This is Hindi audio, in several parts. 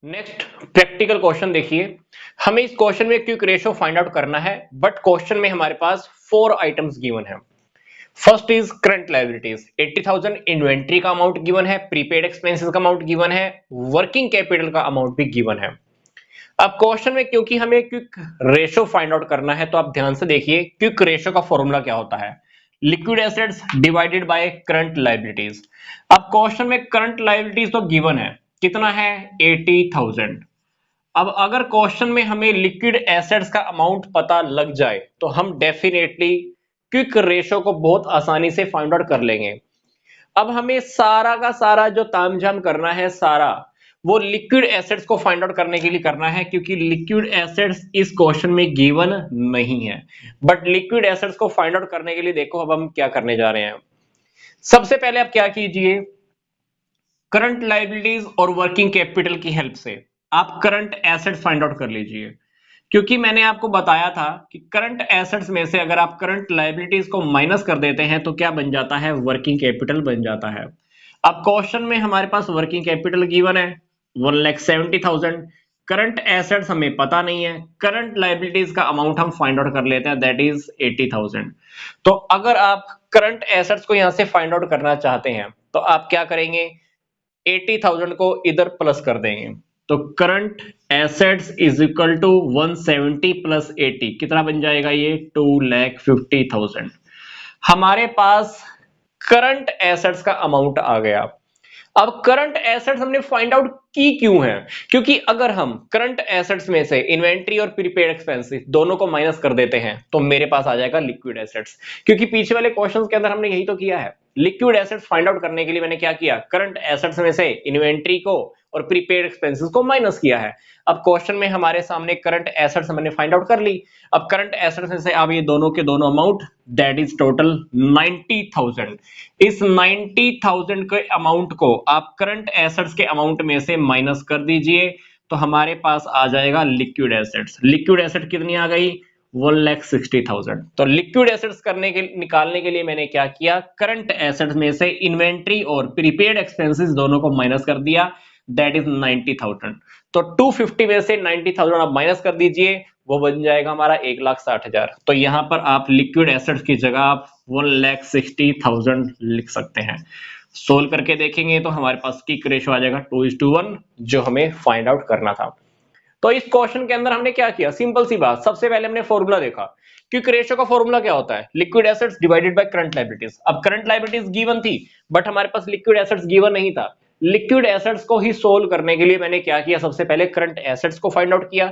नेक्स्ट प्रैक्टिकल क्वेश्चन देखिए। हमें इस क्वेश्चन में क्विक रेशियो फाइंड आउट करना है, बट क्वेश्चन में हमारे पास 4 आइटम्स गिवन है। First is current liabilities, 80,000 inventory का अमाउंट गिवन है, प्रीपेड एक्सपेंसेस का अमाउंट गिवन है, वर्किंग कैपिटल का अमाउंट भी गिवन है। अब क्वेश्चन में क्योंकि हमें क्विक रेशियो फाइंड आउट करना है, तो आप ध्यान से देखिए क्विक रेशियो का फॉर्मूला क्या होता है, liquid assets divided by current liabilities. अब क्वेश्चन में करंट लायबिलिटीज तो गिवन है, कितना है 80,000। अब अगर क्वेश्चन में हमें लिक्विड एसेट्स का अमाउंट पता लग जाए तो हम डेफिनेटली क्विक रेशियो को बहुत आसानी से फाइंड आउट कर लेंगे। अब हमें सारा का सारा जो तामझाम करना है, सारा वो लिक्विड एसेट्स को फाइंड आउट करने के लिए करना है, क्योंकि लिक्विड एसेट्स इस क्वेश्चन में गिवन नहीं है। बट लिक्विड एसेट्स को फाइंड आउट करने के लिए देखो अब हम क्या करने जा रहे हैं। सबसे पहले आप क्या कीजिए, करंट लायबिलिटीज और वर्किंग कैपिटल की हेल्प से आप करंट एसेट्स फाइंड आउट कर लीजिए। क्योंकि मैंने आपको बताया था कि करंट एसेट्स में से अगर आप करंट लायबिलिटीज को माइनस कर देते हैं तो क्या बन जाता है, वर्किंग कैपिटल बन जाता है। अब क्वेश्चन में हमारे पास वर्किंग कैपिटल गिवन है 1,70,000, करंट एसेट्स हमें पता नहीं है, करंट लायबिलिटीज का अमाउंट हम फाइंड आउट कर लेते हैं, दैट इज 80,000। तो अगर आप करंट एसेट्स को यहां से फाइंड आउट करना चाहते हैं तो आप क्या करेंगे, 80,000 को इधर प्लस कर देंगे, तो current assets is equal to 170 plus 80 कितना बन जाएगा, ये 2,50,000। हमारे पास करंट एसेट्स का अमाउंट आ गया। अब करंट एसेट्स हमने फाइंड आउट की क्यों है, क्योंकि अगर हम करंट एसेट्स में से इन्वेंट्री और प्रीपेड एक्सपेंसेस दोनों को माइनस कर देते हैं तो मेरे पास आ जाएगा लिक्विड एसेट्स। क्योंकि पीछे वाले क्वेश्चंस के अंदर हमने यही तो किया है, लिक्विड एसेट्स फाइंड आउट करने के लिए मैंने क्या किया, करंट एसेट्स में से इन्वेंट्री को और प्रीपेड एक्सपेंसेस को माइनस किया है। अब क्वेश्चन में हमारे सामने करंट एसेट्स हमने फाइंड आउट कर ली। अब करंट एसेट्स में से अब ये दोनों के दोनों अमाउंट, दैट इज टोटल 90,000। इस 90,000 के अमाउंट को आप करंट एसेट्स के अमाउंट में से माइनस कर दीजिए, तो हमारे पास आ जाएगा लिक्विड एसेट्स। लिक्विड एसेट कितनी आ गई, 1,60,000। तो लिक्विड एसेट्स निकालने के लिए मैंने क्या किया, करंट एसेट्स में से इन्वेंट्री और प्रीपेड एक्सपेंसेस दोनों को माइनस कर दिया, दैट इज 90,000। तो 250 में से 90,000 आप माइनस कर दीजिए, वो बन जाएगा हमारा 1,60,000। तो यहां पर आप लिक्विड एसेट्स की जगह आप 1,60,000 लिख सकते हैं। सोल्व करके देखेंगे तो हमारे पास क्विक रेशियो आ जाएगा 2:1, जो हमें फाइंड आउट करना था। तो इस क्वेश्चन के अंदर हमने क्या किया, सिंपल सी बात, सबसे पहले हमने फॉर्मूला देखा। क्विक रेशियो का फॉर्मूला क्या होता है, liquid assets divided by current liabilities. अब करंट लायबिलिटीज गिवन थी, बट हमारे पास लिक्विड एसेट्स गिवन नहीं था। लिक्विड एसेट्स को ही सोल्व करने के लिए मैंने क्या किया, सबसे पहले करंट एसेट्स को फाइंड आउट किया।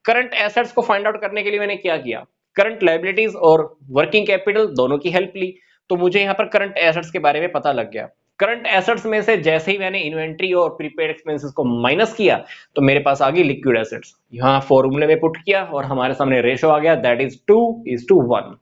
करंट एसेट्स को फाइंड आउट करने के लिए मैंने क्या किया, करंट लायबिलिटीज और वर्किंग कैपिटल दोनों की हेल्प ली। तो मुझे यहां पर करंट एसेट्स के बारे में पता लग गया। करंट एसेट्स में से जैसे ही मैंने इन्वेंट्री और प्रीपेड एक्सपेंसेस को माइनस किया तो मेरे पास आ गई लिक्विड एसेट्स। यहां फॉर्मूले में पुट किया और हमारे सामने रेशो आ गया, दैट इज 2:1।